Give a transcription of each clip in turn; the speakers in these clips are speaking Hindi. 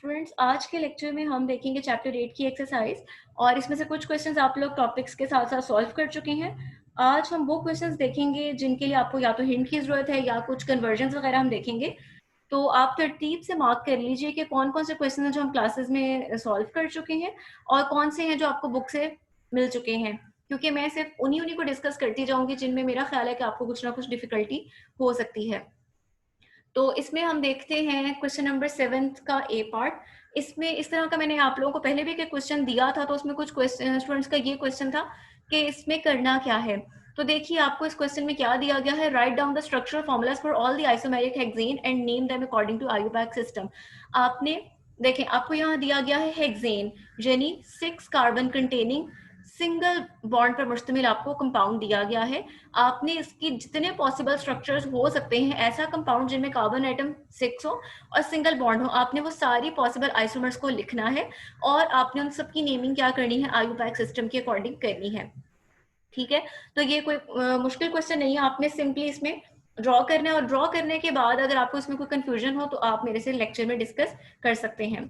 स्टूडेंट्स, आज के लेक्चर में हम देखेंगे चैप्टर 8 की एक्सरसाइज और इसमें से कुछ क्वेश्चंस आप लोग टॉपिक्स के साथ साथ सॉल्व कर चुके हैं। आज हम वो क्वेश्चंस देखेंगे जिनके लिए आपको या तो हिंट की जरूरत है या कुछ कन्वर्जन्स वगैरह हम देखेंगे। तो आप तरतीब से मार्क कर लीजिए कि कौन कौन से क्वेश्चन हैं जो हम क्लासेस में सॉल्व कर चुके हैं और कौन से हैं जो आपको बुक से मिल चुके हैं, क्योंकि मैं सिर्फ उन्हीं उन्हीं को डिस्कस करती जाऊंगी जिनमें मेरा ख्याल है कि आपको कुछ ना कुछ डिफिकल्टी हो सकती है। तो इसमें हम देखते हैं क्वेश्चन नंबर 7 का ए पार्ट। इसमें इस तरह का मैंने आप लोगों को पहले भी क्वेश्चन दिया था, तो उसमें कुछ क्वेश्चन स्टूडेंट्स का ये क्वेश्चन था कि इसमें करना क्या है। तो देखिए आपको इस क्वेश्चन में क्या दिया गया है, write down the structural formulas for all the isomeric hexane and name them according to IUPAC system. आपने देखें आपको यहाँ दिया गया है हेक्सेन यानी 6 कार्बन कंटेनिंग सिंगल बॉन्ड पर मुश्तमिल आपको कंपाउंड दिया गया है। आपने इसकी जितने पॉसिबल स्ट्रक्चर्स हो सकते हैं ऐसा कंपाउंड जिनमें कार्बन एटम 6 हो और सिंगल बॉन्ड हो, आपने वो सारी पॉसिबल आइसोमर्स को लिखना है और आपने उन सबकी नेमिंग क्या करनी है, IUPAC सिस्टम के अकॉर्डिंग करनी है। ठीक है, तो ये कोई मुश्किल क्वेश्चन नहीं है, आपने सिंपली इसमें ड्रॉ करना है और ड्रॉ करने के बाद अगर आपको इसमें कोई कंफ्यूजन हो तो आप मेरे से लेक्चर में डिस्कस कर सकते हैं।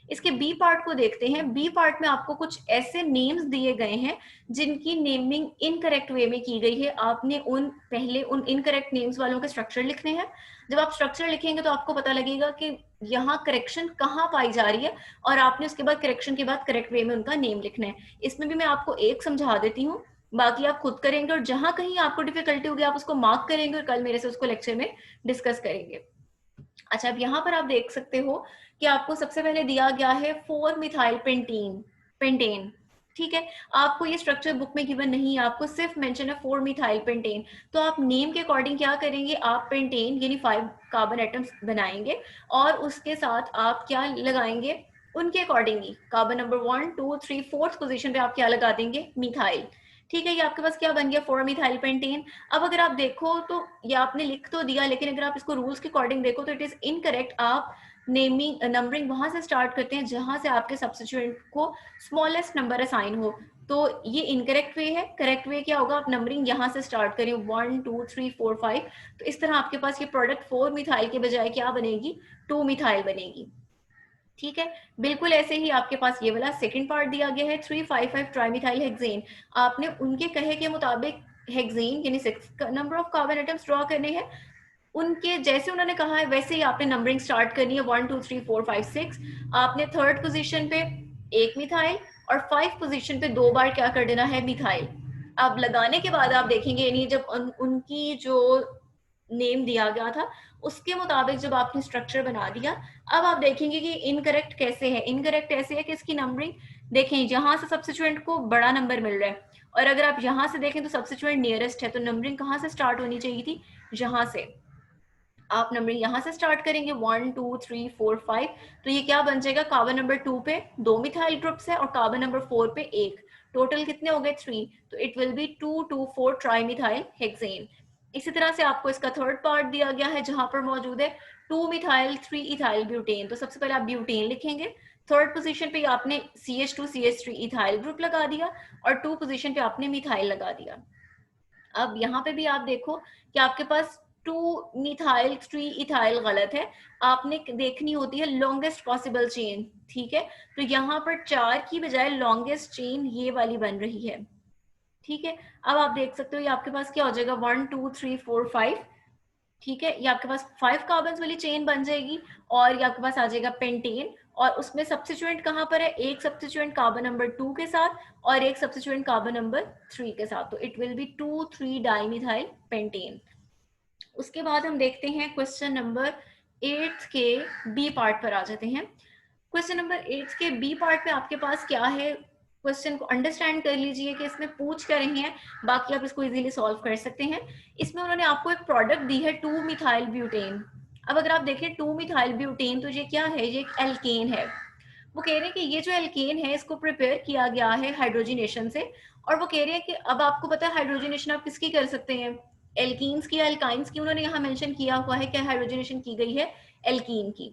इसके बी पार्ट को देखते हैं। बी पार्ट में आपको कुछ ऐसे नेम्स दिए गए हैं जिनकी नेमिंग इनकरेक्ट वे में की गई है। आपने पहले उन इनकरेक्ट नेम्स वालों के स्ट्रक्चर लिखने हैं। जब आप स्ट्रक्चर लिखेंगे तो आपको पता लगेगा कि यहाँ करेक्शन कहाँ पाई जा रही है और आपने उसके बाद करेक्शन के बाद करेक्ट वे में उनका नेम लिखना है। इसमें भी मैं आपको एक समझा देती हूँ, बाकी आप खुद करेंगे और जहां कहीं आपको डिफिकल्टी होगी आप उसको मार्क करेंगे और कल मेरे से उसको लेक्चर में डिस्कस करेंगे। अच्छा, अब यहाँ पर आप देख सकते हो कि आपको सबसे पहले दिया गया है 4 मिथाइल पेंटेन। ठीक है, आपको ये स्ट्रक्चर बुक में गिवन नहीं है, आपको सिर्फ मेंशन है 4 मिथाइल पेंटेन। तो आप नेम के अकॉर्डिंग क्या करेंगे, आप पेंटेन यानी 5 कार्बन एटम्स बनाएंगे और उसके साथ आप क्या लगाएंगे, उनके अकॉर्डिंग ही कार्बन नंबर 1 2 3 4th पोजीशन पे आप क्या लगा देंगे, मिथाइल। ठीक है, ये आपके पास क्या बन गया, 4 मिथाइल पेंटेन। अब अगर आप देखो तो ये आपने लिख तो दिया, लेकिन अगर आप इसको रूल्स के अकॉर्डिंग देखो तो इट इज इनकरेक्ट। आप नेमिंग नंबरिंग वहां से स्टार्ट करते हैं जहां से आपके सब्स्टिट्यूएंट को स्मॉलेस्ट नंबर असाइन हो, तो ये इनकरेक्ट वे है। करेक्ट वे क्या होगा, आप नंबरिंग यहाँ से स्टार्ट करें 1 2 3 4 5। तो इस तरह आपके पास ये प्रोडक्ट 4 मिथाइल के बजाय क्या बनेगी, 2 मिथाइल बनेगी। ठीक है, बिल्कुल ऐसे ही आपके पास ये वाला सेकंड पार्ट दिया गया है 355 ट्राइमिथाइल हेक्सेन। आपने उनके कहे के मुताबिक हेक्सेन यानी 6 number of carbon atoms draw करने हैं, उनके जैसे उन्होंने कहा है वैसे ही आपने नंबरिंग स्टार्ट करनी है 1 2 3 4 5 6। आपने थर्ड पोजीशन पे एक मिथाइल और 5 पोजीशन पे 2 बार क्या कर देना है, मिथाइल। अब लगाने के बाद आप देखेंगे यानी जब उनकी जो नेम दिया गया था उसके मुताबिक जब आपने स्ट्रक्चर बना दिया, अब आप देखेंगे कि इनकरेक्ट कैसे है। इनकरेक्ट ऐसे है कि इसकी नंबरिंग देखें जहां से सब्स्टिट्यूएंट को बड़ा नंबर मिल रहा है और अगर आप यहां से देखें तो सब्स्टिट्यूएंट नियरेस्ट है, तो नंबरिंग कहां से स्टार्ट होनी चाहिए थी, यहां से। आप नंबरिंग यहाँ से स्टार्ट करेंगे 1 2 3 4 5। तो ये क्या बन जाएगा, कार्बन नंबर 2 पे 2 मिथाइल ग्रुप्स है और कार्बन नंबर 4 पे एक, टोटल कितने हो गए 3। तो it will be 2 2 4 trimethyl hexane. इसी तरह से आपको इसका थर्ड पार्ट दिया गया है जहां पर मौजूद है 2 मिथाइल 3 इथाइल ब्यूटेन। तो सबसे पहले आप ब्यूटेन लिखेंगे, थर्ड पोजीशन पे आपने CH2 CH3 इथाइल ग्रुप लगा दिया और 2 पोजीशन पे आपने मिथाइल लगा दिया। अब यहाँ पे भी आप देखो कि आपके पास 2 मिथाइल 3 इथाइल गलत है, आपने देखनी होती है लॉन्गेस्ट पॉसिबल चेन। ठीक है, तो यहाँ पर 4 की बजाय लॉन्गेस्ट चेन ये वाली बन रही है। ठीक है, अब आप देख सकते हो ये आपके पास क्या हो जाएगा 1 2 3 4 5। ठीक है, ये आपके पास 5 कार्बन वाली चेन बन जाएगी और ये आपके पास आ जाएगा पेंटेन और उसमें सब्स्टिट्यूएंट कहां पर है, एक सब्स्टिट्यूएंट कार्बन नंबर 2 के साथ और एक सब्स्टिट्यूएंट कार्बन नंबर 3 के साथ। तो it will be 2 3 dimethyl pentane. उसके बाद हम देखते हैं क्वेश्चन नंबर 8 के बी पार्ट पर आ जाते हैं। क्वेश्चन नंबर 8 के बी पार्ट पे आपके पास क्या है, क्वेश्चन को अंडरस्टैंड कर लीजिए कि इसमें पूछ क्या रहे हैं, बाकी आप इसको इजीली सॉल्व कर सकते हैं। इसमें उन्होंने आपको एक प्रोडक्ट दी है 2 मिथाइल ब्यूटेन। अब अगर आप देखें 2 मिथाइल ब्यूटेन तो ये क्या है, ये एक एल्केन है। वो कह रहे हैं कि ये जो एल्केन है इसको प्रिपेयर किया गया है हाइड्रोजनेशन से, और वो कह रहे हैं कि अब आपको पता है हाइड्रोजनेशन आप किसकी कर सकते हैं, एल्कीन्स की, एल्काइंस की। उन्होंने यहाँ मेंशन किया हुआ है कि हाइड्रोजनेशन की गई है एल्कीन की।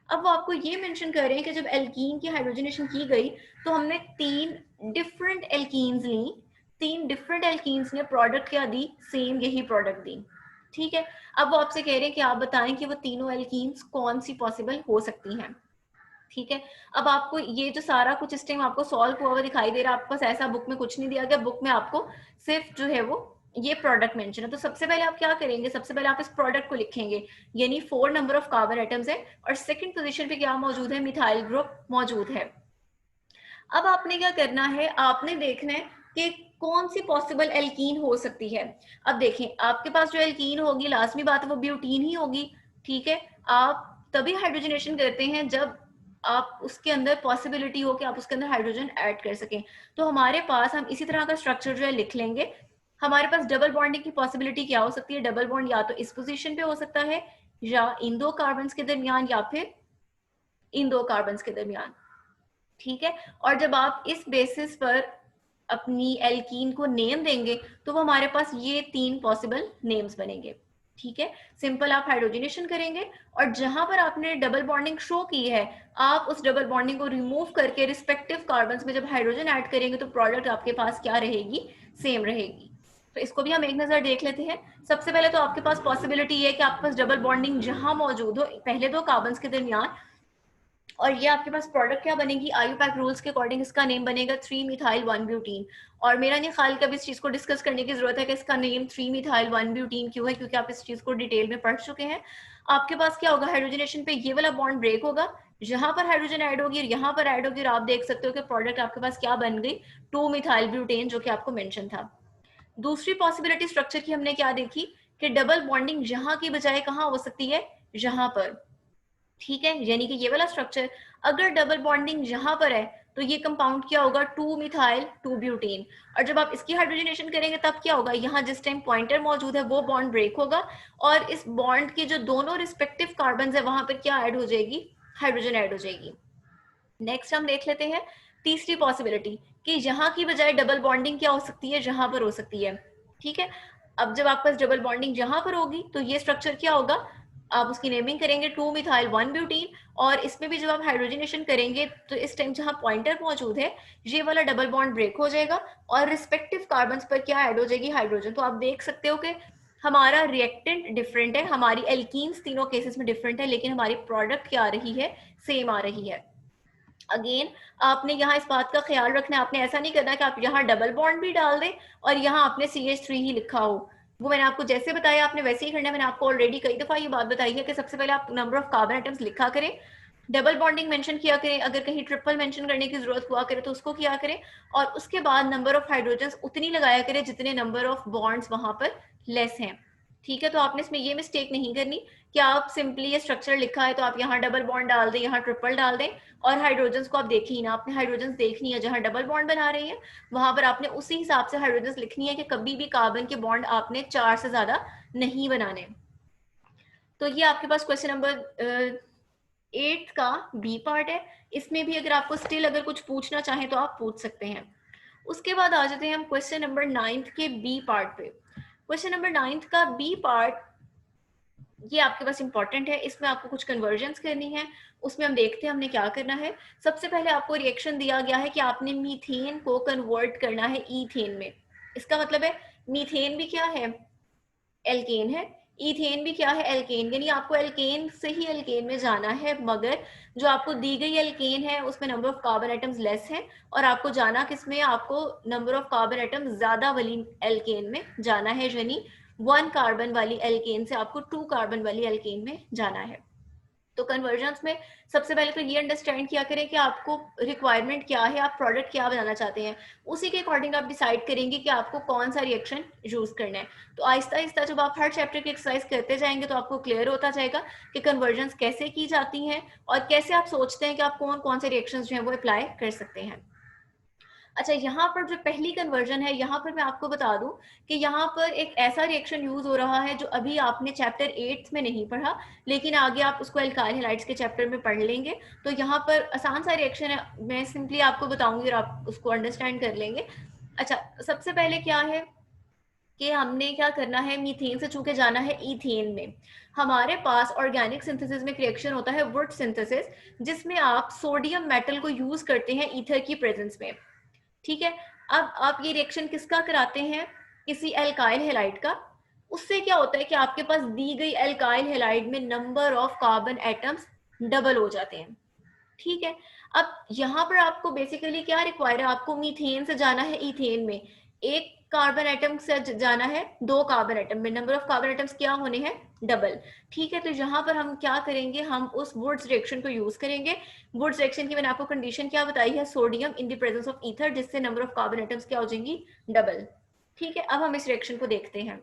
अब वो आपको ये मेंशन कर रहे हैं कि जब एल्कीन की हाइड्रोजनेशन की गई तो हमने 3 डिफरेंट एल्कीन्स ली, 3 डिफरेंट एल्कीन्स ने प्रोडक्ट क्या दी, सेम यही प्रोडक्ट दी। ठीक है, अब वो आपसे कह रहे हैं कि आप बताएं कि वो तीनों एल्कीन्स कौन सी पॉसिबल हो सकती हैं। ठीक है। अब आपको ये जो सारा कुछ इस टाइम आपको सॉल्व हुआ हुआ दिखाई दे रहा है, आपके पास ऐसा बुक में कुछ नहीं दिया गया, बुक में आपको सिर्फ जो है वो ये प्रोडक्ट मेंशन है। तो सबसे पहले आप क्या करेंगे, सबसे पहले आप इस प्रोडक्ट को लिखेंगे, यानी 4 नंबर ऑफ कार्बन एटम्स है और सेकंड पोजीशन पे क्या मौजूद है, मिथाइल ग्रुप मौजूद है। अब आपने क्या करना है, आपने देखना है कि कौन सी पॉसिबल एल्कीन हो सकती है। अब देखें, आपके पास जो एल्कीन होगी, लाजमी बात है वो ब्यूटीन ही होगी। ठीक है, आप तभी हाइड्रोजनेशन करते हैं जब आप उसके अंदर पॉसिबिलिटी हो कि आप उसके अंदर हाइड्रोजन ऐड कर सकें। तो हमारे पास, हम इसी तरह का स्ट्रक्चर जो है लिख लेंगे। हमारे पास डबल बॉन्डिंग की पॉसिबिलिटी क्या हो सकती है, डबल बॉन्ड या तो इस पोजीशन पे हो सकता है, या इन दो कार्बन के दरमियान, या फिर इन दो कार्बन के दरमियान। ठीक है, और जब आप इस बेसिस पर अपनी एल्कीन को नेम देंगे तो वो हमारे पास ये 3 पॉसिबल नेम्स बनेंगे। ठीक है, सिंपल आप हाइड्रोजनेशन करेंगे और जहां पर आपने डबल बॉन्डिंग शो की है, आप उस डबल बॉन्डिंग को रिमूव करके रिस्पेक्टिव कार्बन्स में जब हाइड्रोजन ऐड करेंगे तो प्रोडक्ट आपके पास क्या रहेगी, सेम रहेगी। तो इसको भी हम एक नजर देख लेते हैं। सबसे पहले तो आपके पास पॉसिबिलिटी है कि आपके पास डबल बॉन्डिंग जहां मौजूद हो पहले दो कार्बन्स के दरमियान, और ये आपके पास प्रोडक्ट क्या बनेगी, आयुपैक रूल्स के अकॉर्डिंग इसका नेम बनेगा 3 मिथाइल 1 ब्यूटीन। और मेरा नहीं ख्याल कि अब इस चीज को डिस्कस करने की जरूरत है कि इसका नेम 3 मिथाइल 1 ब्यूटीन क्यों है, क्योंकि आप इस चीज को डिटेल में पढ़ चुके हैं। आपके पास क्या होगा, हाइड्रोजनेशन पे ये वाला बॉन्ड ब्रेक होगा, जहां पर हाइड्रोजन ऐड होगी और यहाँ पर ऐड होगी, और आप देख सकते हो कि प्रोडक्ट आपके पास क्या बन गई, 2 मिथाइल ब्यूटेन, जो कि आपको मेंशन था। दूसरी पॉसिबिलिटी स्ट्रक्चर की हमने क्या देखी कि डबल बॉन्डिंग जहां की बजाय कहाँ हो सकती है, यहां पर। ठीक है, यानी कि ये वाला स्ट्रक्चर, अगर डबल बॉन्डिंग यहां पर है तो ये कंपाउंड क्या होगा, 2 मिथाइल 2 ब्यूटेन। और जब आप इसकी हाइड्रोजनेशन करेंगे तब क्या होगा, यहाँ जिस टाइम पॉइंटर मौजूद है वो बॉन्ड ब्रेक होगा और इस बॉन्ड के जो दोनों रिस्पेक्टिव कार्बन है वहां पर क्या ऐड हो जाएगी, हाइड्रोजन ऐड हो जाएगी। नेक्स्ट हम देख लेते हैं तीसरी पॉसिबिलिटी कि यहाँ की बजाय डबल बॉन्डिंग क्या हो सकती है, जहां पर हो सकती है। ठीक है, अब जब आपके पास डबल बॉन्डिंग जहां पर होगी तो ये स्ट्रक्चर क्या होगा, आप उसकी नेमिंग करेंगे 2 मिथाइल 1 ब्यूटीन। और इसमें भी जब आप हाइड्रोजनेशन करेंगे तो इस टाइम जहां पॉइंटर मौजूद है ये वाला डबल बॉन्ड ब्रेक हो जाएगा और रिस्पेक्टिव कार्बन पर क्या ऐड हो जाएगी, हाइड्रोजन। तो आप देख सकते हो कि हमारा रिएक्टेंट डिफरेंट है, हमारी एल्कीन्स तीनों केसेस में डिफरेंट है, लेकिन हमारी प्रोडक्ट क्या आ रही है, सेम आ रही है। अगेन आपने यहाँ इस बात का ख्याल रखना है, आपने ऐसा नहीं करना कि आप यहाँ डबल बॉन्ड भी डाल दें और यहाँ आपने CH3 ही लिखा हो। वो मैंने आपको जैसे बताया आपने वैसे ही करना है। मैंने आपको ऑलरेडी कई दफा ये बात बताई है कि सबसे पहले आप नंबर ऑफ कार्बन आइटम्स लिखा करें, डबल बॉन्डिंग मेंशन किया करें, अगर कहीं ट्रिपल मेंशन करने की जरूरत हुआ करे तो उसको किया करें, और उसके बाद नंबर ऑफ हाइड्रोजन उतनी लगाया करें जितने नंबर ऑफ बॉन्ड्स वहां पर लेस हैं। ठीक है, तो आपने इसमें ये मिस्टेक नहीं करनी कि आप सिंपली ये स्ट्रक्चर लिखा है तो आप यहाँ डबल बॉन्ड डाल दें, यहाँ ट्रिपल डाल दें और हाइड्रोजन को आप देखिए ही ना। आपने हाइड्रोजन देखनी है जहां डबल बॉन्ड बना रही है वहां पर आपने उसी हिसाब से हाइड्रोजन लिखनी है कि कभी भी कार्बन के बॉन्ड आपने 4 से ज्यादा नहीं बनाने। तो ये आपके पास क्वेश्चन नंबर 8 का बी पार्ट है। इसमें भी अगर आपको स्टिल अगर कुछ पूछना चाहें तो आप पूछ सकते हैं। उसके बाद आ जाते हैं हम क्वेश्चन नंबर 9 के बी पार्ट पे। क्वेश्चन नंबर 9 का बी पार्ट ये आपके पास इंपॉर्टेंट है, इसमें आपको कुछ कन्वर्जन्स करनी है। उसमें हम देखते हैं हमने क्या करना है। सबसे पहले आपको रिएक्शन दिया गया है कि आपने मीथेन को कन्वर्ट करना है ईथेन में। इसका मतलब है मीथेन भी क्या है, एल्केन है, इथेन भी क्या है, एल्केन। यानी आपको एल्केन से ही एल्केन में जाना है, मगर जो आपको दी गई एल्केन है उसमें number of carbon atoms less है और आपको जाना किसमें, आपको नंबर ऑफ कार्बन एटम्स ज्यादा वाली एल्केन में जाना है, यानी 1 कार्बन वाली एल्केन से आपको 2 कार्बन वाली एल्केन में जाना है। तो कन्वर्जन्स में सबसे पहले तो ये अंडरस्टैंड किया करें कि आपको रिक्वायरमेंट क्या है, आप प्रोडक्ट क्या बनाना चाहते हैं, उसी के अकॉर्डिंग आप डिसाइड करेंगे कि आपको कौन सा रिएक्शन यूज करना है। तो आहिस्ता आहिस्ता जब आप हर चैप्टर की एक्सरसाइज करते जाएंगे तो आपको क्लियर होता जाएगा कि कन्वर्जन्स कैसे की जाती हैं और कैसे आप सोचते हैं कि आप कौन कौन से रिएक्शंस जो है वो अप्लाई कर सकते हैं। अच्छा, यहाँ पर जो पहली कन्वर्जन है, यहाँ पर मैं आपको बता दूं कि यहाँ पर एक ऐसा रिएक्शन यूज हो रहा है जो अभी आपने चैप्टर 8 में नहीं पढ़ा, लेकिन आगे आप उसको एल्काइल हैलाइड्स के चैप्टर में पढ़ लेंगे। तो यहाँ पर आसान सा रिएक्शन है, मैं सिंपली आपको बताऊंगी और आप उसको अंडरस्टैंड कर लेंगे। अच्छा, सबसे पहले क्या है कि हमने क्या करना है, मीथेन से चूंकि जाना है ईथेन में, हमारे पास ऑर्गेनिक सिंथेसिस में रिएक्शन होता है वुड सिंथेसिस, जिसमें आप सोडियम मेटल को यूज करते हैं ईथर की प्रेजेंस में। ठीक है, अब आप ये रिएक्शन किसका कराते हैं, किसी एल्काइल हैलाइड का। उससे क्या होता है कि आपके पास दी गई एल्काइल हैलाइड में number of carbon atoms double हो जाते हैं। ठीक है। अब यहाँ पर आपको बेसिकली क्या रिक्वायर है, आपको मीथेन से जाना है इथेन में, एक कार्बन एटम से जाना है दो कार्बन एटम में, नंबर ऑफ कार्बन एटम्स क्या होने हैं, डबल। ठीक है, तो यहाँ पर हम क्या करेंगे, हम उस वुड्स रिएक्शन को यूज करेंगे। वुड्स रिएक्शन की मैंने आपको कंडीशन क्या बताई है, sodium in the presence of ether, जिससे नंबर ऑफ कार्बन एटम्स क्या हो जाएंगी, डबल। ठीक है, अब हम इस रिएक्शन को देखते हैं।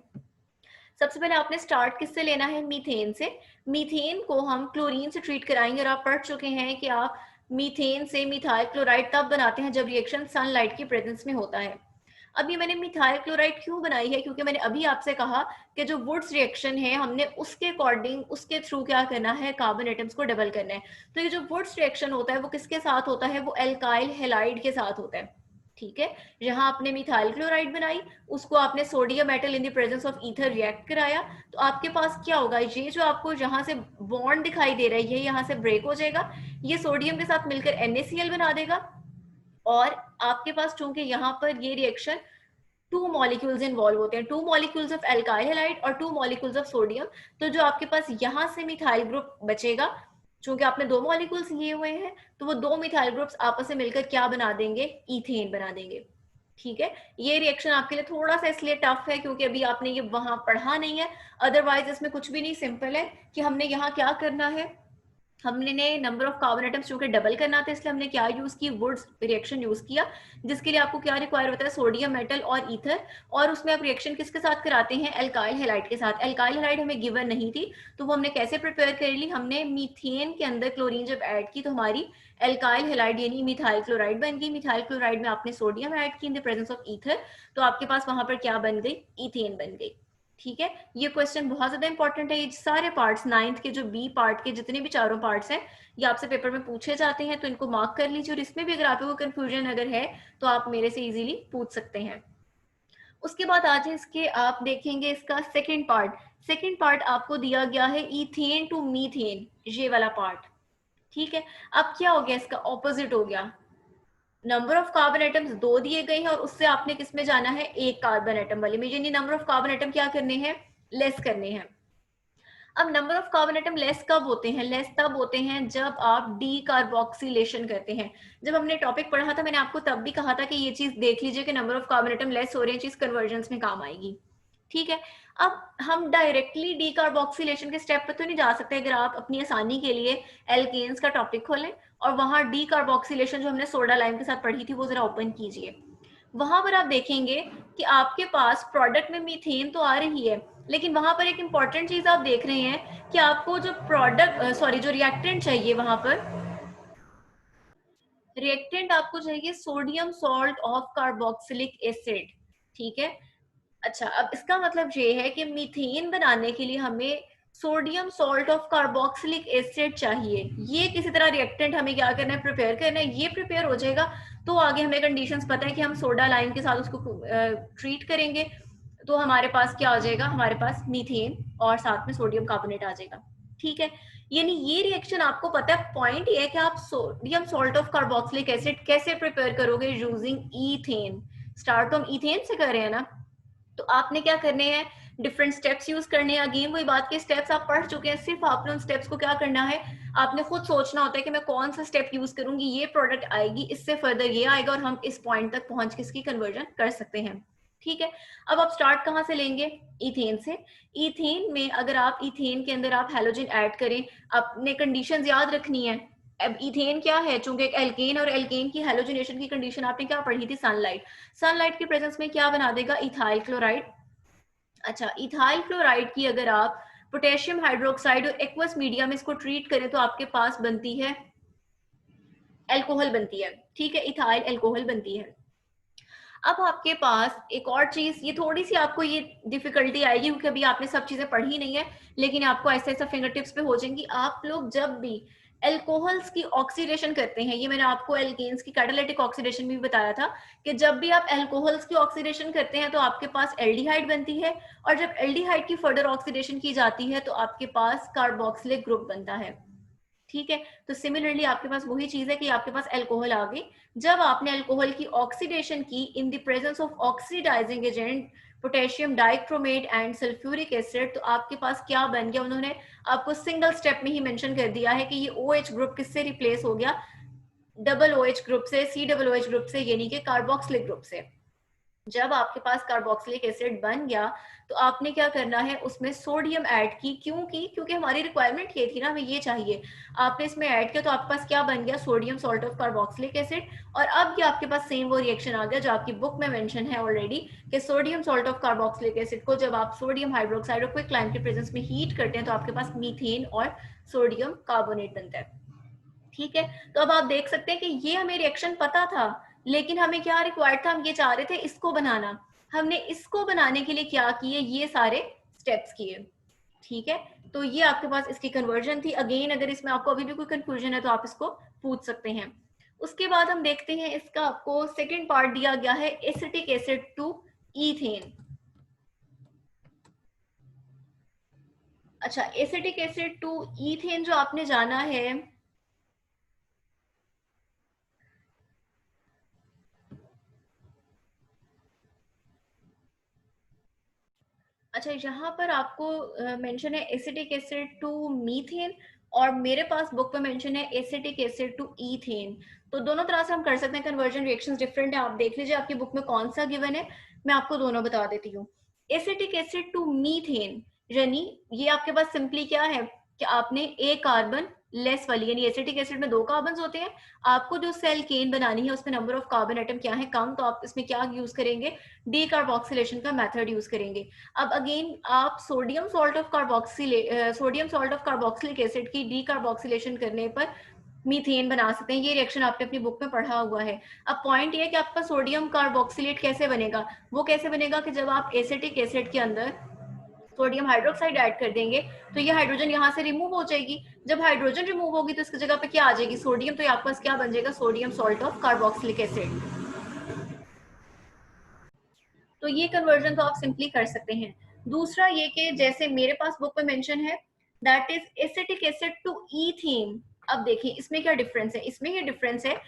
सबसे पहले आपने स्टार्ट किससे लेना है, मीथेन से। मीथेन को हम क्लोरीन से ट्रीट कराएंगे, और आप पढ़ चुके हैं कि आप मीथेन से मिथाइल क्लोराइड तब बनाते हैं जब रिएक्शन सनलाइट की प्रेजेंस में होता है। अब ये मैंने मिथाइल क्लोराइड क्यों बनाई है, क्योंकि मैंने अभी आपसे कहा कि जो वुड्स रिएक्शन है हमने उसके अकॉर्डिंग उसके थ्रू क्या करना है, कार्बन एटम्स को डबल करना है। तो ये जो वुड्स रिएक्शन होता है वो किसके साथ होता है, वो एल्काइल हैलाइड के साथ होता है। ठीक है, जहां आपने मिथाइल क्लोराइड बनाई, उसको आपने sodium metal in the presence of ether react कराया, तो आपके पास क्या होगा, ये जो आपको जहां से बॉन्ड दिखाई दे रहा है ये यहाँ से ब्रेक हो जाएगा, ये सोडियम के साथ मिलकर NaCl बना देगा। और आपके पास चूंकि यहाँ पर ये रिएक्शन टू मॉलिक्यूल्स इन्वॉल्व होते हैं, two molecules of alkyl halide और टू मॉलिक्यूल्स ऑफ सोडियम, तो जो आपके पास यहाँ से मिथाइल ग्रुप बचेगा, चूंकि आपने दो मॉलिक्यूल्स लिए हुए हैं, तो वो दो मिथाइल ग्रुप्स आपस में मिलकर क्या बना देंगे, इथेन बना देंगे। ठीक है, ये रिएक्शन आपके लिए थोड़ा सा इसलिए टफ है क्योंकि अभी आपने ये वहां पढ़ा नहीं है, अदरवाइज इसमें कुछ भी नहीं, सिंपल है कि हमने यहाँ क्या करना है, हमने नंबर ऑफ कार्बन एटम्स चूंकि डबल करना था इसलिए हमने क्या यूज की, वुड्स रिएक्शन यूज किया, जिसके लिए आपको क्या रिक्वायर होता है, सोडियम मेटल और ईथर, और उसमें आप रिएक्शन किसके साथ कराते हैं, एल्काइल हैलाइड के साथ। एल्काइल हैलाइड हमें गिवन नहीं थी, तो वो हमने कैसे प्रिपेयर कर ली, हमने मीथेन के अंदर क्लोरीन जब ऐड की तो हमारी एल्काइल हैलाइड यानी मिथाइल क्लोराइड बन गई। मिथाइल क्लोराइड में आपने सोडियम ऐड की in the presence of ether, तो आपके पास वहां पर क्या बन गई, इथेन बन गई। ठीक है, ये क्वेश्चन बहुत ज्यादा इंपॉर्टेंट है, ये सारे पार्ट्स नाइन्थ के जो बी पार्ट के जितने भी चारों पार्ट्स हैं ये आपसे पेपर में पूछे जाते हैं, तो इनको मार्क कर लीजिए, और इसमें भी अगर आपको कंफ्यूजन अगर है तो आप मेरे से इजीली पूछ सकते हैं। उसके बाद आज इसके आप देखेंगे इसका सेकंड पार्ट। सेकंड पार्ट आपको दिया गया है इथेन टू मीथेन, ये वाला पार्ट। ठीक है, अब क्या हो गया, इसका ऑपोजिट हो गया, नंबर ऑफ कार्बन एटम्स दो दिए गए हैं और उससे आपने किस में जाना है, एक कार्बन एटम वाले में, यानी नंबर ऑफ कार्बन एटम क्या करने हैं, लेस करने हैं। अब number of carbon atom less कब होते हैं, लेस तब होते हैं जब आप डी कार्बोक्सिलेशन करते हैं। जब हमने टॉपिक पढ़ा था मैंने आपको तब भी कहा था कि ये चीज देख लीजिए कि number of carbon atom less हो रहे हैं, चीज कन्वर्जन में काम आएगी। ठीक है, अब हम डायरेक्टली डी कार्बोक्सिलेशन के स्टेप पे तो नहीं जा सकते, अगर आप अपनी आसानी के लिए एल्केन्स का टॉपिक खोलें और वहां डी कार्बोक्सिलेशन जो हमने सोडा लाइम के साथ पढ़ी थी वो जरा ओपन कीजिए, वहां पर आप देखेंगे कि आपके पास प्रोडक्ट में मीथेन तो आ रही है, लेकिन वहां पर एक इंपॉर्टेंट चीज आप देख रहे हैं कि आपको जो प्रोडक्ट सॉरी जो रिएक्टेंट चाहिए, वहां पर रिएक्टेंट आपको चाहिए sodium salt of carboxylic acid. ठीक है, अच्छा अब इसका मतलब ये है कि मीथेन बनाने के लिए हमें sodium salt of carboxylic acid चाहिए, ये किसी तरह रिएक्टेंट हमें क्या करना है, प्रिपेयर करना है, ये प्रिपेयर हो जाएगा तो आगे हमें कंडीशंस पता है कि हम सोडा लाइम के साथ उसको ट्रीट करेंगे, तो हमारे पास क्या आ जाएगा, हमारे पास मीथेन और साथ में सोडियम कार्बोनेट आ जाएगा। ठीक है, यानी ये रिएक्शन आपको पता है, पॉइंट ये है कि आप sodium salt of carboxylic acid कैसे प्रिपेयर करोगे, यूजिंग ईथेन। स्टार्ट तो हम ईथेन से कर रहे हैं ना, तो आपने क्या करने हैं, डिफरेंट स्टेप्स यूज करने हैं। अगेन वही बात के स्टेप्स आप पढ़ चुके हैं, सिर्फ आपने उन स्टेप्स को क्या करना है, आपने खुद सोचना होता है कि मैं कौन सा स्टेप यूज करूंगी, ये प्रोडक्ट आएगी, इससे फर्दर ये आएगा और हम इस पॉइंट तक पहुंच के इसकी कन्वर्जन कर सकते हैं। ठीक है, अब आप स्टार्ट कहाँ से लेंगे, इथेन से। इथेन में अगर आप इथेन के अंदर आप हेलोजन ऐड करें, आपने कंडीशंस याद रखनी है। अब इथेन क्या है, चूंकि एक एल्केन और एल्केन की हेलोजनेशन की कंडीशन आपने क्या पढ़ी थी, सनलाइट। सनलाइट के प्रेजेंस में क्या बना देगा, इथाइल क्लोराइड। अच्छा, इथाइल क्लोराइड की अगर आप पोटेशियम हाइड्रोक्साइड और एक्वस मीडिया में इसको ट्रीट करें तो आपके पास बनती है एल्कोहल बनती है। ठीक है, इथाइल एल्कोहल बनती है। अब आपके पास एक और चीज, ये थोड़ी सी आपको ये डिफिकल्टी आएगी क्योंकि अभी आपने सब चीजें पढ़ी नहीं है, लेकिन आपको ऐसे ऐसा फिंगर टिप्स पे हो जाएंगी। आप लोग जब भी एल्कोहल्स की ऑक्सीडेशन करते हैं, ये मैंने आपको एल्केन्स की कैटालिटिक ऑक्सीडेशन भी बताया था कि जब भी आप एल्कोहल्स की ऑक्सीडेशन करते हैं तो आपके पास एल्डिहाइड बनती है, और जब एल्डिहाइड की फर्दर ऑक्सीडेशन की जाती है तो आपके पास कार्बोक्सिलिक ग्रुप बनता है। ठीक है, तो सिमिलरली आपके पास वही चीज है कि आपके पास एल्कोहल आ गई, जब आपने एल्कोहल की ऑक्सीडेशन की in the presence of oxidizing agent, potassium dichromate and sulphuric acid, तो आपके पास क्या बन गया, उन्होंने आपको सिंगल स्टेप में ही मेंशन कर दिया है कि ये OH ग्रुप किससे रिप्लेस हो गया, डबल OH ग्रुप से, COOH ग्रुप से, यानी कि कार्बोक्सिलिक ग्रुप से। जब आपके पास कार्बोक्सिलिक एसिड बन गया तो आपने क्या करना है, उसमें सोडियम ऐड की, क्योंकि हमारी रिक्वायरमेंट ये थी ना, हमें ये चाहिए, आपने इसमें ऐड किया तो आपके पास क्या बन गया, sodium salt of carboxylic acid. और अब ये आपके पास सेम वो रिएक्शन आ गया जो आपकी बुक में मेंशन है ऑलरेडी, कि sodium salt of carboxylic acid को जब आप सोडियम हाइड्रोक्साइड और क्विकलाइम के प्रेजेंस में हीट करते हैं तो आपके पास मीथेन और सोडियम कार्बोनेट बनता है। ठीक है, तो अब आप देख सकते हैं कि ये हमें रिएक्शन पता था, लेकिन हमें क्या रिक्वायर्ड था, हम ये चाह रहे थे इसको बनाना। हमने इसको बनाने के लिए क्या किए, ये सारे स्टेप्स किए। ठीक है, तो ये आपके पास इसकी कन्वर्जन थी। अगेन अगर इसमें आपको अभी भी कोई कंफ्यूजन है तो आप इसको पूछ सकते हैं। उसके बाद हम देखते हैं, इसका आपको सेकेंड पार्ट दिया गया है एसिटिक एसिड टू ईथेन। अच्छा, एसिटिक एसिड टू ईथेन जो आपने जाना है, अच्छा यहाँ पर आपको मेंशन है एसिटिक एसिड टू मीथेन, और मेरे पास बुक में मेंशन है एसिटिक एसिड टू ईथेन। तो दोनों तरह से हम कर सकते हैं, कन्वर्जन रिएक्शंस डिफरेंट है। आप देख लीजिए आपकी बुक में कौन सा गिवन है, मैं आपको दोनों बता देती हूँ। एसिटिक एसिड टू मीथेन, यानी ये आपके पास सिंपली क्या है कि आपने एक कार्बन लेस वाली, यानी एसिटिक एसिड में दो कार्बन होते हैं, आपको जो सेल केन बनानी है उसमें नंबर ऑफ कार्बन एटम क्या है, कम, तो आप इसमें क्या यूज करेंगे, डी कार्बोक्सिलेशन का मेथड यूज करेंगे। अब अगेन आप sodium salt of carboxylic acid की डी कार्बोक्सिलेशन करने पर मीथेन बना सकते हैं। ये रिएक्शन आपने अपनी बुक में पढ़ा हुआ है। अब पॉइंट ये है कि आपका सोडियम कार्बोक्सिलेट कैसे बनेगा, वो कैसे बनेगा कि जब आप एसिटिक एसिड के अंदर सोडियम हाइड्रोक्साइड ऐड कर देंगे तो ये हाइड्रोजन यहाँ से रिमूव हो जाएगी। जब हाइड्रोजन रिमूव होगी तो इसकी जगह पे क्या आ जाएगी, सोडियम, तो आपके पास क्या बन जाएगा, sodium salt of carboxylic acid. तो ये कन्वर्जन तो आप सिंपली कर सकते हैं। दूसरा ये कि जैसे मेरे पास बुक में मेंशन है that is acetic acid to ethane. अब देखिए इसमें क्या डिफरेंस है, इसमें ये डिफरेंस है,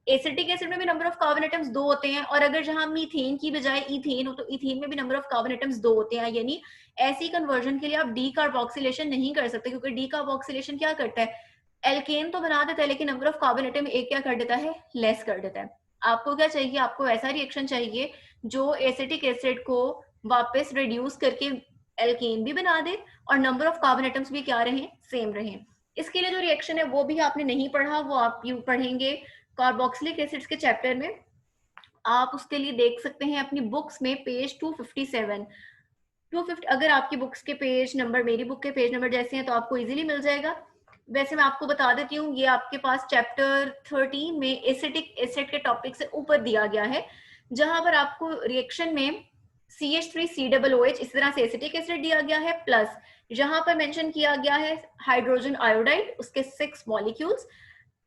एसिटिक एसिड में भी नंबर ऑफ कार्बन एटम्स दो होते हैं, और अगर जहां मीथेन की बजाय ईथेन हो तो ईथेन में भी नंबर ऑफ कार्बन एटम्स दो होते हैं। यानी ऐसी कन्वर्जन के लिए आप डी कार्बोक्सिलेशन नहीं कर सकते, क्योंकि डी कार्बोक्सिलेशन क्या करता है, एल्केन तो बना देता है लेकिन नंबर ऑफ कार्बन एटम एक क्या कर देता है, लेस कर देता है। आपको क्या चाहिए, आपको ऐसा रिएक्शन चाहिए जो एसिटिक एसिड को वापस रिड्यूस करके एल्केन भी बना दे और नंबर ऑफ कार्बन एटम्स भी क्या रहे, सेम रहे। इसके लिए जो रिएक्शन है वो भी आपने नहीं पढ़ा, वो आप यू पढ़ेंगे कार्बोक्सिलिक एसिड्स के चैप्टर में। आप उसके लिए देख सकते हैं अपनी बुक्स में पेज 257 250, अगर आपकी बुक्स के पेज नंबर मेरी बुक के पेज नंबर जैसे हैं तो आपको इजीली मिल जाएगा। वैसे मैं आपको बता देती हूँ, ये आपके पास चैप्टर 13 में एसिटिक एसिड के टॉपिक से ऊपर दिया गया है, जहां पर आपको रिएक्शन में CH3COOH इस तरह से एसिटिक एसिड दिया गया है, प्लस जहां पर मेंशन किया गया है हाइड्रोजन आयोडाइड, उसके 6 मॉलिक्यूल्स।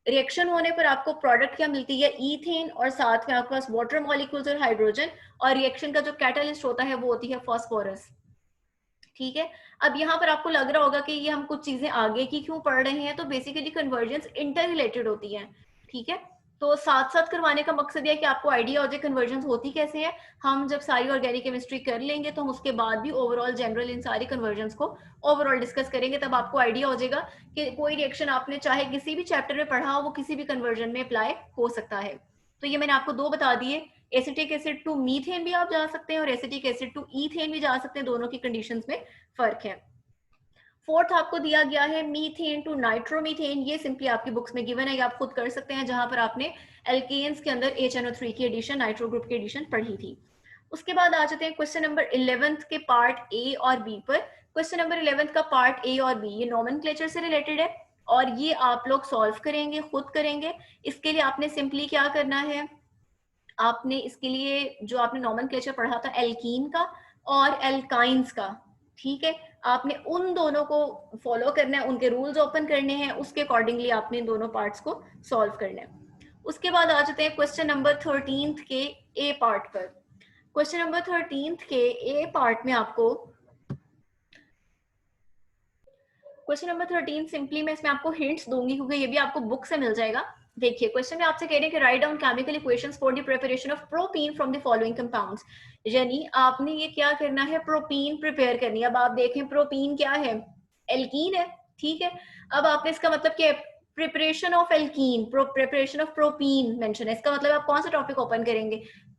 रिएक्शन होने पर आपको प्रोडक्ट क्या मिलती है, ईथेन, और साथ में आपके पास वाटर मॉलिक्यूल्स और हाइड्रोजन, और रिएक्शन का जो कैटालिस्ट होता है वो होती है फास्फोरस। ठीक है, अब यहाँ पर आपको लग रहा होगा कि ये हम कुछ चीजें आगे की क्यों पढ़ रहे हैं, तो बेसिकली कन्वर्जेंस इंटर रिलेटेड होती है। ठीक है, तो साथ साथ करवाने का मकसद है कि आपको आइडिया हो जाए कन्वर्जेंस होती कैसे है। हम जब सारी ऑर्गेनिक केमिस्ट्री कर लेंगे तो हम उसके बाद भी ओवरऑल जनरल इन सारी कन्वर्जेंस को ओवरऑल डिस्कस करेंगे, तब आपको आइडिया हो जाएगा कि कोई रिएक्शन आपने चाहे किसी भी चैप्टर में पढ़ा हो वो किसी भी कन्वर्जन में अप्लाई हो सकता है। तो ये मैंने आपको दो बता दिए, एसिटिक एसिड टू मीथेन भी आप जा सकते हैं और एसिटिक एसिड टू ईथेन भी जा सकते हैं, दोनों की कंडीशंस में फर्क है। फोर्थ आपको दिया गया है मीथेन टू नाइट्रोमीथेन, ये सिंपली आपकी बुक्स में गिवन है, आप खुद कर सकते हैं, जहां पर आपने एल्केन्स के अंदर HNO3 की एडिशन, नाइट्रो ग्रुप की एडिशन पढ़ी थी। उसके बाद आ जाते हैं क्वेश्चन नंबर 11 के पार्ट ए और बी पर। क्वेश्चन नंबर 11 का पार्ट ए और बी ये नोमेनक्लेचर से रिलेटेड है, और ये आप लोग सॉल्व करेंगे, खुद करेंगे। इसके लिए आपने सिंपली क्या करना है, आपने इसके लिए जो आपने नोमेनक्लेचर पढ़ा था एल्कीन का और एल्काइंस का, ठीक है, आपने उन दोनों को फॉलो करना है, उनके रूल्स ओपन करने हैं, उसके अकॉर्डिंगली आपने इन दोनों पार्ट्स को सॉल्व करना है। उसके बाद आ जाते हैं क्वेश्चन नंबर 13 के ए पार्ट पर। क्वेश्चन नंबर 13 के ए पार्ट में आपको क्वेश्चन नंबर 13 सिंपली मैं इसमें आपको हिंट्स दूंगी क्योंकि ये भी आपको बुक से मिल जाएगा। देखिए क्वेश्चन में आपसे कह रहे हैं कि write down chemical equations for the preparation of propene from the following compounds. यानी आपने ये क्या करना है, प्रोपीन प्रिपेयर करनी है। अब आप देखें प्रोपीन क्या है, एल्कीन है, ठीक है। अब आपने इसका मतलब क्या, preparation of alkene, preparation of propene mention है, इसका मतलब आप कौन सा टॉपिक ओपन करेंगे,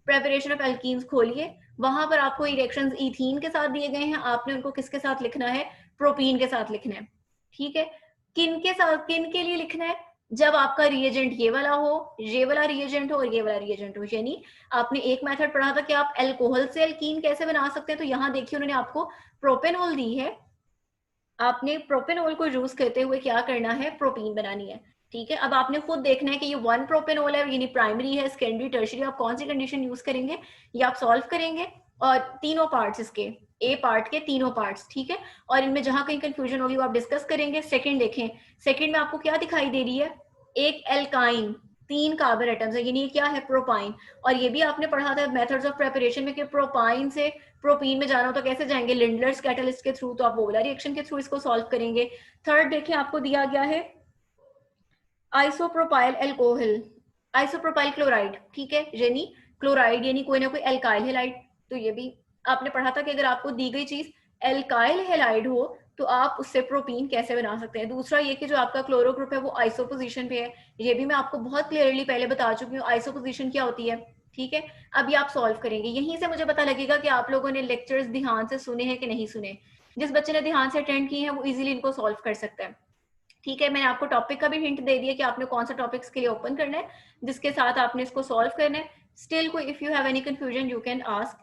प्रिपरेशन ऑफ एल्कीन्स खोलिए, वहां पर आपको रिएक्शंस इथीन के साथ दिए गए हैं, आपने उनको किसके साथ लिखना है, प्रोपीन के साथ लिखना है, ठीक है। किन के साथ, किन के लिए लिखना है, जब आपका रिएजेंट ये वाला हो, ये वाला रिएजेंट हो और ये वाला रिएजेंट हो। यानी आपने एक मेथड पढ़ा था कि आप एल्कोहल से एल्कीन कैसे बना सकते हैं, तो यहाँ देखिए उन्होंने आपको प्रोपेनॉल दी है, आपने प्रोपेनॉल को यूज करते हुए क्या करना है, प्रोपीन बनानी है, ठीक है। अब आपने खुद देखना है कि ये वन प्रोपेनॉल है, यानी प्राइमरी है, सेकेंडरी, टर्शरी, आप कौन सी कंडीशन यूज करेंगे, ये आप सॉल्व करेंगे, और तीनों पार्ट्स इसके, ए पार्ट के तीनों पार्ट्स, ठीक है। और इनमें जहां कहीं कंफ्यूजन होगी वो आप डिस्कस करेंगे। सेकंड देखें, सेकंड में आपको क्या दिखाई दे रही है, एक एल्काइन, 3 कार्बन एटम्स है, यानी क्या है, प्रोपाइन। और ये भी आपने पढ़ा था मेथड्स ऑफ प्रिपरेशन में कि प्रोपाइन से प्रोपीन में जाना हो तो कैसे जाएंगे, लिंडलर्स कैटलिस्ट के थ्रू, तो आप वो वाला रिएक्शन के थ्रू इसको सॉल्व करेंगे। थर्ड देखिए आपको दिया गया है आइसोप्रोपाइल एल्कोहल, आइसोप्रोपाइल क्लोराइड, ठीक है, यानी क्लोराइड यानी कोई ना कोई एल्काइल हेलाइड। तो ये भी आपने पढ़ा था कि अगर आपको दी गई चीज एल्काइल हेलाइड हो तो आप उससे प्रोपीन कैसे बना सकते हैं। दूसरा ये कि जो आपका क्लोरो ग्रुप है वो आइसो पोजीशन पे है, ये भी मैं आपको बहुत क्लियरली पहले बता चुकी हूँ आइसो पोजीशन क्या होती है, ठीक है। अब ये आप सॉल्व करेंगे, यहीं से मुझे पता लगेगा कि आप लोगों ने लेक्चर्स ध्यान से सुने हैं कि नहीं सुने। जिस बच्चे ने ध्यान से अटेंड किए हैं वो इजीली इनको सॉल्व कर सकता है, ठीक है। मैंने आपको टॉपिक का भी हिंट दे दिया कि आपने कौन सा टॉपिक्स के लिए ओपन करना है, जिसके साथ आपने इसको सॉल्व करना है। स्टिल कोई if you have any confusion you can ask.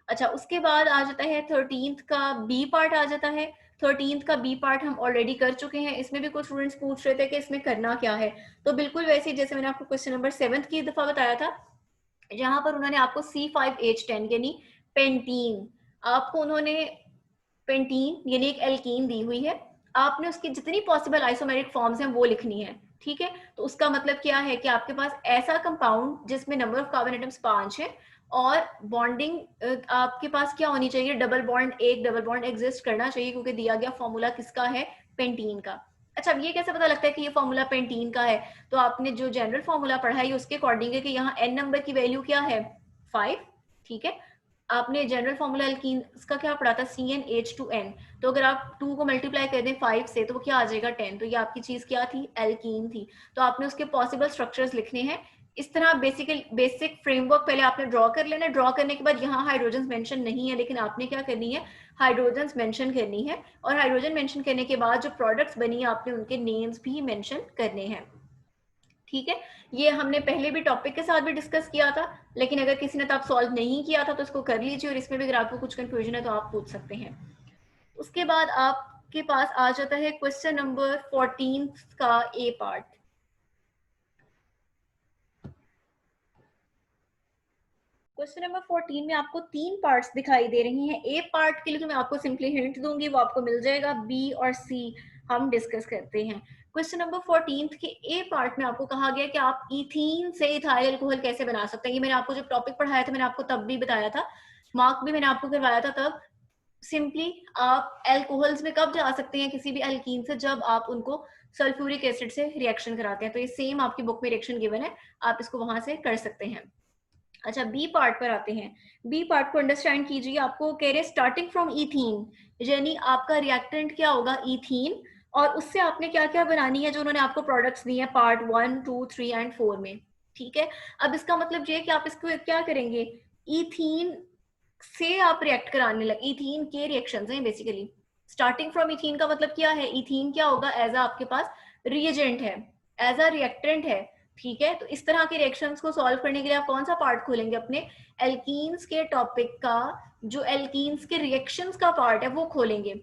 अच्छा, उसके बाद आ जाता है 13th का बी पार्ट आ जाता है। 13th का बी पार्ट हम ऑलरेडी कर चुके हैं, इसमें भी कुछ स्टूडेंट्स पूछ रहे थे कि इसमें करना क्या है। तो बिल्कुल वैसे ही जैसे मैंने आपको क्वेश्चन नंबर 7 की दफा बताया था, जहां पर उन्होंने आपको C5H10 यानी पेंटीन, आपको उन्होंने पेंटीन यानी एक एल्कीन दी हुई है, आपने उसकी जितनी पॉसिबल आइसोमेरिक फॉर्म्स हैं वो लिखनी है, ठीक है। तो उसका मतलब क्या है कि आपके पास ऐसा कंपाउंड जिसमें नंबर ऑफ कार्बन एटम्स 5 है और बॉन्डिंग आपके पास क्या होनी चाहिए, डबल बॉन्ड, एक डबल बॉन्ड एग्जिस्ट करना चाहिए, क्योंकि दिया गया फॉर्मूला किसका है, पेंटीन का। अच्छा, अब ये कैसे पता लगता है कि ये फॉर्मूला पेंटीन का है, तो आपने जो जनरल फॉर्मूला पढ़ा है उसके अकॉर्डिंग है कि यहाँ एन नंबर की वैल्यू क्या है, 5, ठीक है। आपने जनरल फॉर्मूला एल्कीन का क्या पढ़ा था, CnH2n, तो अगर आप 2 को मल्टीप्लाई कर दें 5 से तो वो क्या आ जाएगा, 10। तो ये आपकी चीज क्या थी, एल्कीन थी। तो आपने उसके पॉसिबल स्ट्रक्चर्स लिखने हैं। इस तरह बेसिक फ्रेमवर्क पहले आपने ड्रॉ कर लेना है। ड्रॉ करने के बाद यहाँ हाइड्रोजन मेंशन नहीं है, लेकिन आपने क्या करनी है, हाइड्रोजन मेंशन करनी है। और हाइड्रोजन मेंशन करने के बाद जो प्रोडक्ट्स बनी है आपने उनके नेम्स भी मेंशन करने हैं, ठीक है। ये हमने पहले भी टॉपिक के साथ भी डिस्कस किया था, लेकिन अगर किसी ने तब सॉल्व नहीं किया था तो इसको कर लीजिए, और इसमें भी अगर आपको कुछ कंफ्यूजन है तो आप पूछ सकते हैं। उसके बाद आपके पास आ जाता है क्वेश्चन नंबर 14 का ए पार्ट। क्वेश्चन नंबर 14 में आपको 3 पार्ट्स दिखाई दे रही हैं। ए पार्ट के लिए तो मैं आपको सिंपली हिंट दूंगी, वो आपको मिल जाएगा। बी और सी हम डिस्कस करते हैं। क्वेश्चन नंबर 14 के ए पार्ट में आपको कहा गया कि आप इथीन से इथाइल अल्कोहल कैसे बना सकते हैं। ये मैंने आपको जब टॉपिक पढ़ाया था मैंने आपको तब भी बताया था, मार्क भी मैंने आपको करवाया था तब। सिंपली आप एल्कोहल्स में कब जा सकते हैं किसी भी एल्कीन से, जब आप उनको सल्फ्यूरिक एसिड से रिएक्शन कराते हैं। तो ये सेम आपकी बुक में रिएक्शन गिवन है, आप इसको वहां से कर सकते हैं। अच्छा, बी पार्ट पर आते हैं। बी पार्ट को अंडरस्टैंड कीजिए। आपको कह रहे स्टार्टिंग फ्रॉम इथीन, यानी आपका रिएक्टेंट क्या होगा, इथीन, और उससे आपने क्या क्या बनानी है जो उन्होंने आपको प्रोडक्ट्स दिए हैं पार्ट 1, 2, 3 एंड 4 में, ठीक है। अब इसका मतलब ये है कि आप इसको क्या करेंगे, इथीन से आप रिएक्ट कराने लगे, इथीन के रिएक्शंस हैं बेसिकली। स्टार्टिंग फ्रॉम इथीन का मतलब क्या है, इथीन क्या होगा, एज आपके पास रिएजेंट है, एज अ रिएक्टेंट है, ठीक है। तो इस तरह के रिएक्शंस को सॉल्व करने के लिए आप कौन सा पार्ट खोलेंगे, अपने एल्कीन्स के टॉपिक का, जो एल्कीन्स के रिएक्शंस का पार्ट है वो खोलेंगे,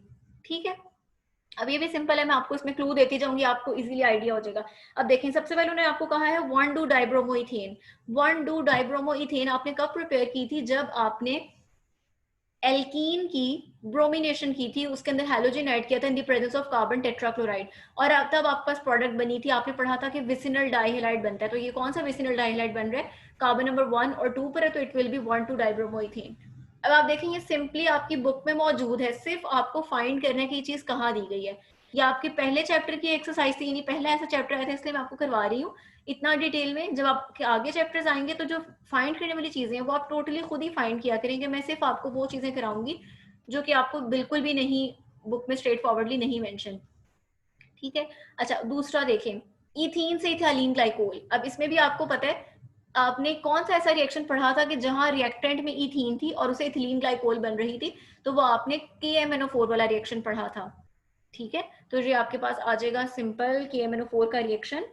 ठीक है। अब ये भी सिंपल है, मैं आपको इसमें क्लू देती जाऊंगी, आपको इजीली आइडिया हो जाएगा। अब देखें, सबसे पहले उन्होंने आपको कहा है 1,2 डाइब्रोमोइथेन। 1,2 डाइब्रोमोइथेन आपने कब प्रिपेयर की थी, जब आपने एल्कीन की ब्रोमिनेशन की थी, उसके अंदर हैलोजन ऐड किया था इन the presence of carbon tetrachloride, और तब आपके पास प्रोडक्ट बनी थी। आपने पढ़ा था कि विसिनल डाइहेलाइड बनता है। तो ये कौन सा विसिनल डाइहेलाइड बन रहा है, कार्बन नंबर 1 और 2 पर है, तो इट विल बी 1,2 डाइब्रोमोइथेन। अब आप देखेंगे सिंपली आपकी बुक में मौजूद है, सिर्फ आपको फाइंड करना है कि ये चीज कहाँ दी गई है। या आपके पहले चैप्टर की एक्सरसाइज थी, यानी पहला ऐसा चैप्टर आया था इसलिए मैं आपको करवा रही हूँ इतना डिटेल में। जब आपके आगे चैप्टर्स आएंगे तो जो फाइंड करने वाली चीजें हैं वो आप टोटली खुद ही फाइंड किया करेंगे। मैं सिर्फ आपको वो चीजें कराऊंगी जो कि आपको बिल्कुल भी नहीं बुक में स्ट्रेट फॉरवर्डली नहीं मेंशन। ठीक है। अच्छा, दूसरा देखें, इथीन से इथाइलिन ग्लाइकोल। अब इसमें भी आपको पता है आपने कौन सा ऐसा रिएक्शन पढ़ा था कि जहां रिएक्टेंट में इथीन थी और उसे इथिलीन ग्लाइकोल बन रही थी, तो वो आपने KMNO4 वाला रिएक्शन पढ़ा था। ठीक है, तो ये आपके पास आ जाएगा सिंपल KMNO4 का रिएक्शन।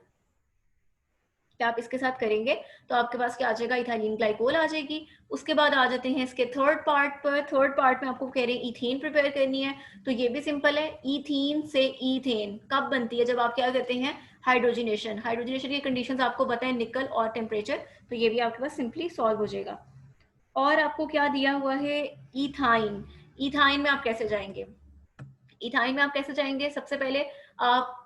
क्या आप इसके साथ करेंगे तो आपके पास क्या आ जाएगा, इथाइलिन ग्लाइकोल आ जाएगी। उसके बाद आ जाते हैं इसके थर्ड पार्ट पर। थर्ड पार्ट में आपको कह रहे हैं इथेन प्रिपेयर करनी है, तो ये भी सिंपल है। इथीन से इथेन कब बनती है, जब आप क्या करते हैं, हाइड्रोजिनेशन। हाइड्रोजिनेशन की कंडीशंस आपको पता है, निकल और टेम्परेचर, तो ये भी आपके पास सिंपली सॉल्व हो जाएगा। और आपको क्या दिया हुआ है, इथाइन। इथाइन में आप कैसे जाएंगे, इथाइन में आप कैसे जाएंगे, सबसे पहले आप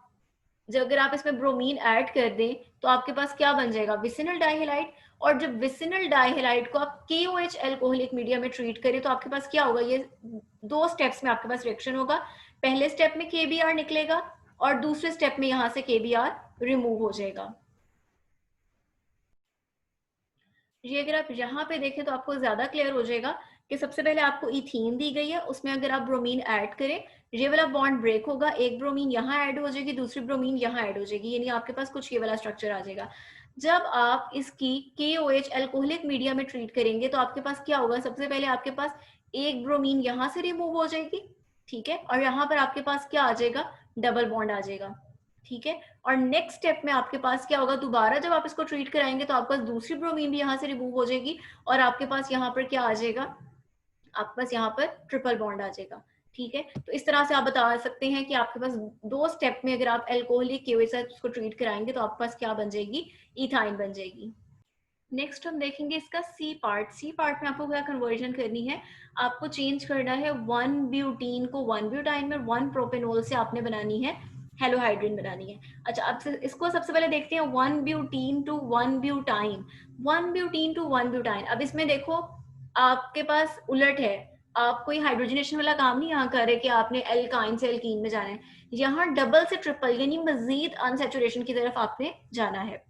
जब अगर आप इसमें ब्रोमीन ऐड कर दें तो आपके पास क्या बन जाएगा, विसिनल डाइहेलाइड। और जब विसिनल डाइहेलाइड को आप KOH अल्कोहलिक मीडियम में ट्रीट करें तो आपके पास क्या होगा, ये दो स्टेप्स में आपके पास रिएक्शन होगा। पहले स्टेप में KBr निकलेगा और दूसरे स्टेप में यहां से KBr रिमूव हो जाएगा। ये अगर आप यहाँ पे देखें तो आपको ज्यादा क्लियर हो जाएगा कि सबसे पहले आपको इथीन दी गई है, उसमें अगर आप ब्रोमीन ऐड करें, ये वाला बॉन्ड ब्रेक होगा, एक ब्रोमीन यहाँ ऐड हो जाएगी, दूसरी ब्रोमीन यहाँ ऐड हो जाएगी, यानी आपके पास कुछ ये वाला स्ट्रक्चर आ जाएगा। जब आप इसकी KOH अल्कोहलिक मीडिया में ट्रीट करेंगे तो आपके पास क्या होगा, सबसे पहले आपके पास एक ब्रोमीन यहाँ से रिमूव हो जाएगी, ठीक है, और यहाँ पर आपके पास क्या आ जाएगा, डबल बॉन्ड आ जाएगा। ठीक है, और नेक्स्ट स्टेप में आपके पास क्या होगा, दोबारा जब आप इसको ट्रीट कराएंगे तो आपके पास दूसरी ब्रोमीन भी यहाँ से रिमूव हो जाएगी और आपके पास यहाँ पर क्या आ जाएगा, आपके पास यहाँ पर ट्रिपल बॉन्ड आ जाएगा। ठीक है, तो इस तरह से आप बता सकते हैं कि आपके पास दो स्टेप में अगर आप एल्कोहलिक के साथ उसको ट्रीट कराएंगे तो आपके पास क्या बन जाएगी, इथाइन बन जाएगी। नेक्स्ट हम देखेंगे इसका सी पार्ट। सी पार्ट में आपको क्या कन्वर्जन करनी है, आपको चेंज करना है 1 ब्यूटीन को 1 ब्यूटाइन में, 1 प्रोपेनोल से आपने बनानी है हेलोहाइड्रिन बनानी है। अच्छा, अब इसको सबसे पहले देखते हैं 1 butene to 1 butyne. 1 butene to 1 butyne, अब इसमें देखो आपके पास उलट है, आप कोई हाइड्रोजनेशन वाला काम नहीं यहाँ कर रहे कि आपने एल्काइन से एल्कीन में जाना है, यहाँ डबल से ट्रिपल यानी मजीद अनसेचुरेशन की तरफ आपने जाना है।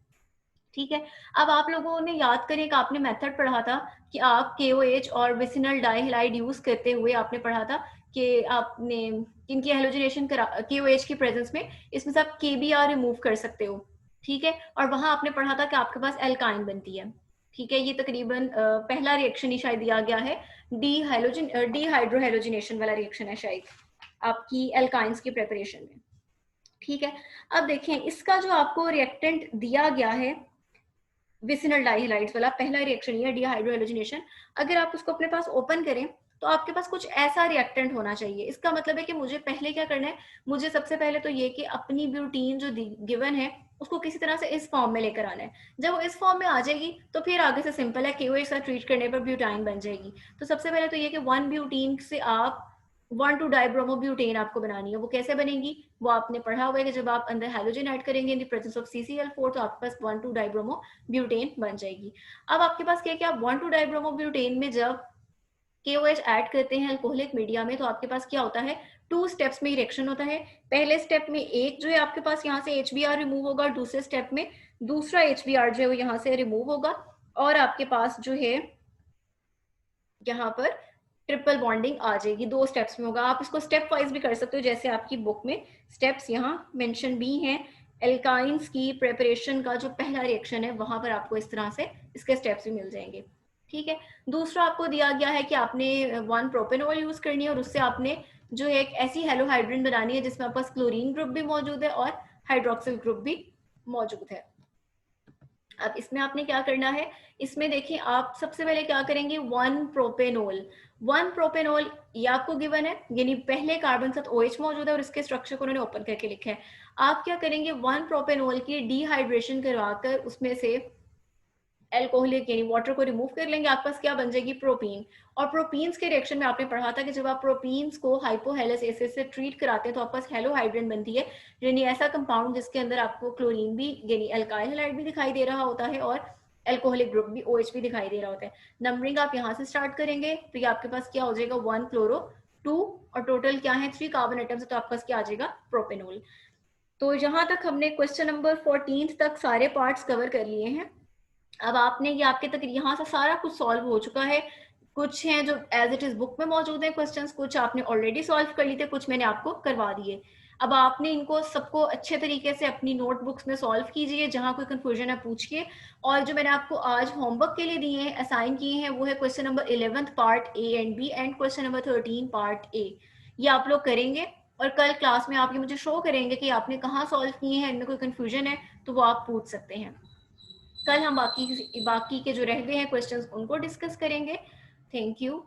ठीक है, अब आप लोगों ने याद करें कि आपने मेथड पढ़ा था कि आप KOH और विसिनल डाइहेलाइड यूज करते हुए आपने पढ़ा था कि आपने इनकी हेलोजिनेशन करा KOH की प्रेजेंस में, इसमें से आप KBr रिमूव कर सकते हो। ठीक है, और वहां आपने पढ़ा था कि आपके पास एल्काइन बनती है। ठीक है, ये तकरीबन पहला रिएक्शन ही शायद दिया गया है, डीहाइड्रोहेलोजिनेशन वाला रिएक्शन है शायद आपकी एल्काइंस की प्रेपरेशन में। ठीक है, अब देखें इसका जो आपको रिएक्टेंट दिया गया है विसिनल डाइहेलाइड्स वाला, पहला रिएक्शन ये डीहाइड्रोहेलोजिनेशन, अगर आप उसको अपने पास ओपन करें तो आपके पास कुछ ऐसा रिएक्टेंट होना चाहिए। इसका मतलब है कि मुझे पहले क्या करना है, मुझे सबसे पहले तो ये कि अपनी ब्यूटीन जो गिवन है उसको किसी तरह से इस फॉर्म में लेकर आना है। जब वो इस फॉर्म में आ जाएगी तो फिर आगे से सिंपल है, KOH से ट्रीट करने पर ब्यूटाइन बन जाएगी। तो सबसे पहले तो ये कि 1 ब्यूटीन से आप 1,2 डाइब्रोमोब्यूटेन आपको बनानी है। वो कैसे बनेगी, वो आपने पढ़ा हुआ है कि जब आप अंदर हैलोजन ऐड करेंगे इन द प्रेजेंस ऑफ CCl4 तो आपके पास 1,2 डाइब्रोमोब्यूटेन बन जाएगी। अब आपके पास क्या क्या, 1,2 डाइब्रोमोब्यूटेन में जब KOH ऐड करते हैं अल्कोहलिक मीडिया में तो आपके पास क्या होता है, 2 स्टेप्स में रिएक्शन होता है। पहले स्टेप में एक जो है आपके पास यहाँ से HBr रिमूव होगा और दूसरे स्टेप में दूसरा HBr जो है वो यहाँ से रिमूव होगा और आपके पास जो है यहाँ पर ट्रिपल बॉन्डिंग आ जाएगी, 2 स्टेप्स में होगा। आप इसको स्टेप वाइज भी कर सकते हो, जैसे आपकी बुक में स्टेप्स यहाँ मेंशन भी हैं। एल्काइंस की प्रेपरेशन का जो पहला रिएक्शन है वहां पर आपको इस तरह से इसके स्टेप्स भी मिल जाएंगे। ठीक है, दूसरा आपको दिया गया है कि आपने 1 प्रोपेनॉल यूज करनी है और उससे आपने जो है एक ऐसी हेलोहाइड्रिन बनानी है जिसमें आपके पास क्लोरीन ग्रुप भी मौजूद है और हाइड्रोक्सिल ग्रुप भी मौजूद है। अब इसमें आपने क्या करना है, इसमें देखिए आप सबसे पहले क्या करेंगे, 1 प्रोपेनॉल। 1 प्रोपेनॉल ये आपको गिवन है, यानी पहले कार्बन साथ OH मौजूद है और इसके स्ट्रक्चर को उन्होंने ओपन करके लिखा है। आप क्या करेंगे, 1 प्रोपेनॉल की डिहाइड्रेशन करवाकर उसमें से एल्कोहलिक यानी वाटर को रिमूव कर लेंगे, आपके पास क्या बन जाएगी, प्रोपीन। और प्रोपीन्स के रिएक्शन में आपने पढ़ा था कि जब आप प्रोपीन्स को हाइपोहेलस एसिड से ट्रीट कराते हैं तो आपके पास हेलोहाइड्रिन बनती है, यानी ऐसा कंपाउंड जिसके अंदर आपको क्लोरीन भी यानी अल्काइल हैलाइड भी दिखाई दे रहा होता है और एल्कोहलिक ग्रुप भी OH भी दिखाई दे रहा होता है। नंबरिंग आप यहाँ से स्टार्ट करेंगे तो ये आपके पास क्या हो जाएगा, 1 क्लोरो 2 और टोटल क्या है 3 कार्बन एटम्स है, तो आपका क्या आ जाएगा प्रोपेनॉल। तो यहाँ तक हमने क्वेश्चन नंबर 14 तक सारे पार्ट्स कवर कर लिए हैं। अब आपने ये आपके तक यहाँ से सारा कुछ सॉल्व हो चुका है। कुछ हैं जो एज इट इज बुक में मौजूद हैं क्वेश्चंस, कुछ आपने ऑलरेडी सॉल्व कर लिए थे, कुछ मैंने आपको करवा दिए। अब आपने इनको सबको अच्छे तरीके से अपनी नोटबुक्स में सॉल्व कीजिए, जहां कोई कंफ्यूजन है पूछिए। और जो मैंने आपको आज होमवर्क के लिए दिए हैं, असाइन किए हैं, वो है question number 11 part A and B and question number 13 part A. ये आप लोग करेंगे और कल क्लास में आप ये मुझे शो करेंगे कि आपने कहाँ सॉल्व किए हैं, इनमें कोई कंफ्यूजन है तो वो आप पूछ सकते हैं। कल हम बाकी के जो रह गए हैं क्वेश्चंस उनको डिस्कस करेंगे। Thank you.